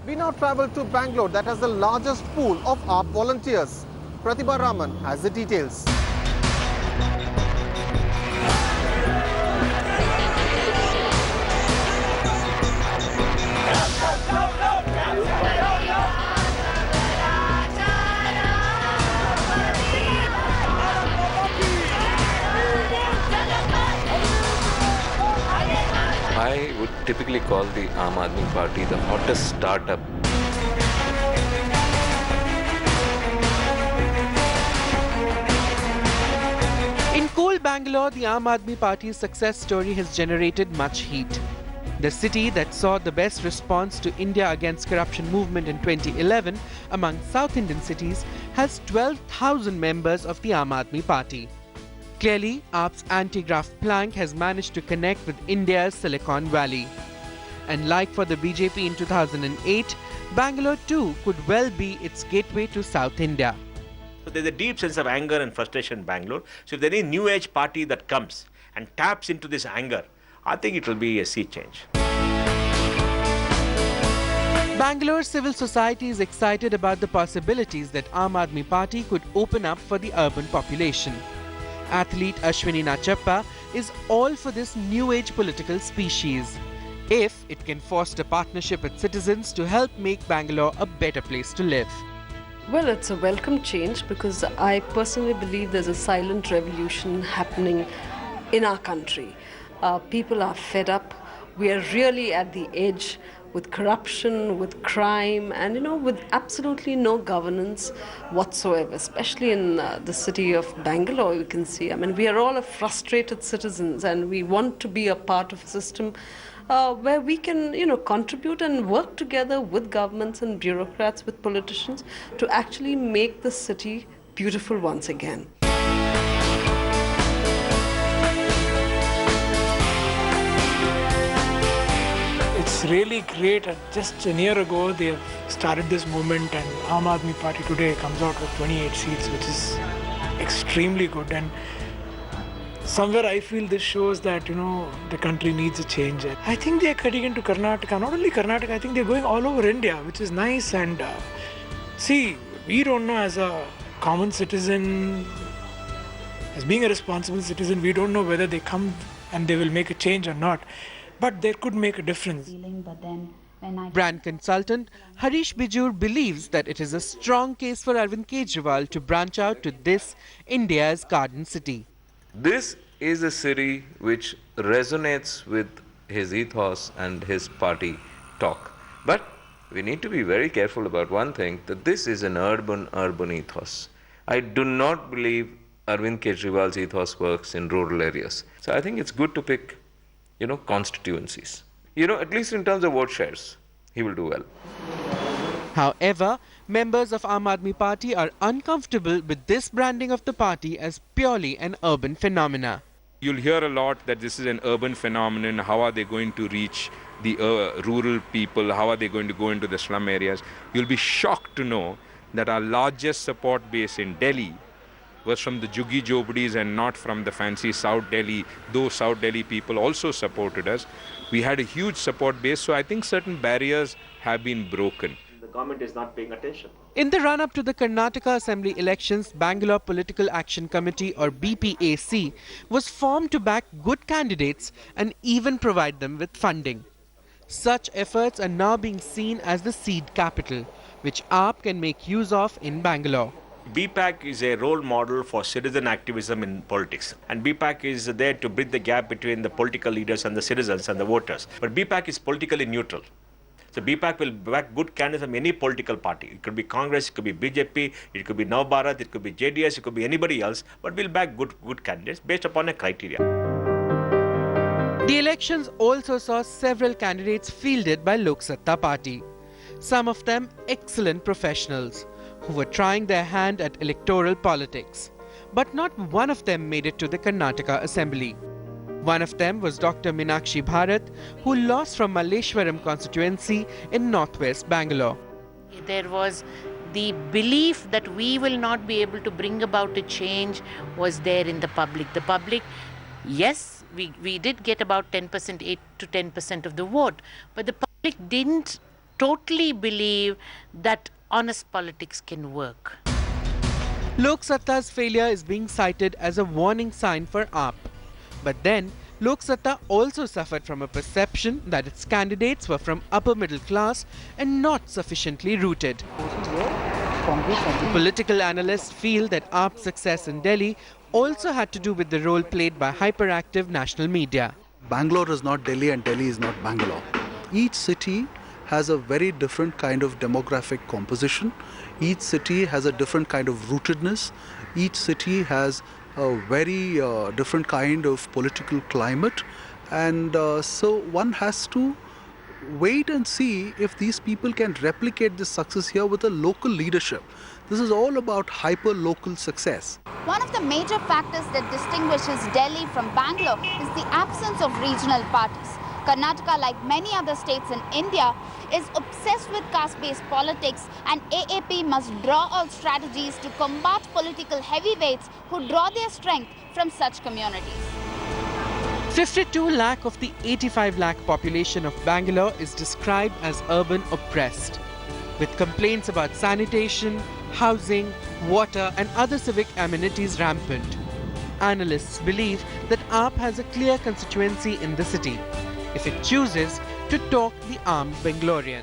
We now travel to Bangalore, that has the largest pool of AAP volunteers. Pratibha Raman has the details. I would typically call the Aam Aadmi Party the hottest startup. In cold Bangalore, the Aam Aadmi Party's success story has generated much heat. The city that saw the best response to India Against Corruption movement in 2011 among South Indian cities has 12,000 members of the Aam Aadmi Party. Clearly, AAP's anti-graft plank has managed to connect with India's Silicon Valley. And like for the BJP in 2008, Bangalore too could well be its gateway to South India. So there's a deep sense of anger and frustration in Bangalore. So if there's any new age party that comes and taps into this anger, I think it will be a sea change. Bangalore civil society is excited about the possibilities that Aam Aadmi Party could open up for the urban population. Athlete Ashwini Nachappa is all for this new age political species, if it can foster partnership with citizens to help make Bangalore a better place to live. Well, it's a welcome change because I personally believe there's a silent revolution happening in our country. People are fed up. We are really at the edge with corruption, with crime, and with absolutely no governance whatsoever, especially in the city of Bangalore, you can see. I mean, we are all frustrated citizens and we want to be a part of a system where we can, contribute and work together with governments and bureaucrats, with politicians, to actually make the city beautiful once again. It's really great. Just a year ago, they have started this movement, and Aam Aadmi Party today comes out with 28 seats, which is extremely good. And somewhere I feel this shows that, the country needs a change. I think they are cutting into Karnataka. Not only Karnataka, I think they're going all over India, which is nice. And see, we don't know, as a common citizen, as being a responsible citizen, we don't know whether they come and they will make a change or not. But they could make a difference. Brand consultant Harish Bijur believes that it is a strong case for Arvind Kejriwal to branch out to this India's garden city. This is a city which resonates with his ethos and his party talk. But we need to be very careful about one thing, that this is an urban ethos. I do not believe Arvind Kejriwal's ethos works in rural areas. So I think it's good to pick constituencies. At least in terms of vote shares, he will do well. However, members of Aam Aadmi Party are uncomfortable with this branding of the party as purely an urban phenomena. You'll hear a lot that this is an urban phenomenon. How are they going to reach the rural people? How are they going to go into the slum areas? You'll be shocked to know that our largest support base in Delhi was from the Juggi Jobadis and not from the fancy South Delhi, though South Delhi people also supported us. We had a huge support base, so I think certain barriers have been broken. The government is not paying attention. In the run-up to the Karnataka Assembly elections, Bangalore Political Action Committee, or BPAC, was formed to back good candidates and even provide them with funding. Such efforts are now being seen as the seed capital, which AAP can make use of in Bangalore. BPAC is a role model for citizen activism in politics. And BPAC is there to bridge the gap between the political leaders and the citizens and the voters. But BPAC is politically neutral. So BPAC will back good candidates from any political party. It could be Congress, it could be BJP, it could be Nav Bharat, it could be JDS, it could be anybody else. But we'll back good candidates based upon a criteria. The elections also saw several candidates fielded by Lok Satta Party. Some of them excellent professionals who were trying their hand at electoral politics. But not one of them made it to the Karnataka Assembly. One of them was Dr. Meenakshi Bharat, who lost from Malleshwaram constituency in northwest Bangalore. There was the belief that we will not be able to bring about a change was there in the public. The public, yes, we did get about 10%, 8 to 10% of the vote, but the public didn't totally believe that honest politics can work. Lok Satta's failure is being cited as a warning sign for AAP. But then, Lok Satta also suffered from a perception that its candidates were from upper middle class and not sufficiently rooted. Political analysts feel that AAP's success in Delhi also had to do with the role played by hyperactive national media. Bangalore is not Delhi and Delhi is not Bangalore. Each city has a very different kind of demographic composition. Each city has a different kind of rootedness. Each city has a very different kind of political climate. And so one has to wait and see if these people can replicate this success here with a local leadership. This is all about hyper-local success. One of the major factors that distinguishes Delhi from Bangalore is the absence of regional parties. Karnataka, like many other states in India, is obsessed with caste-based politics, and AAP must draw out strategies to combat political heavyweights who draw their strength from such communities. 52 lakh of the 85 lakh population of Bangalore is described as urban oppressed, with complaints about sanitation, housing, water and other civic amenities rampant. Analysts believe that AAP has a clear constituency in the city if it chooses to talk the armed Bangalorean.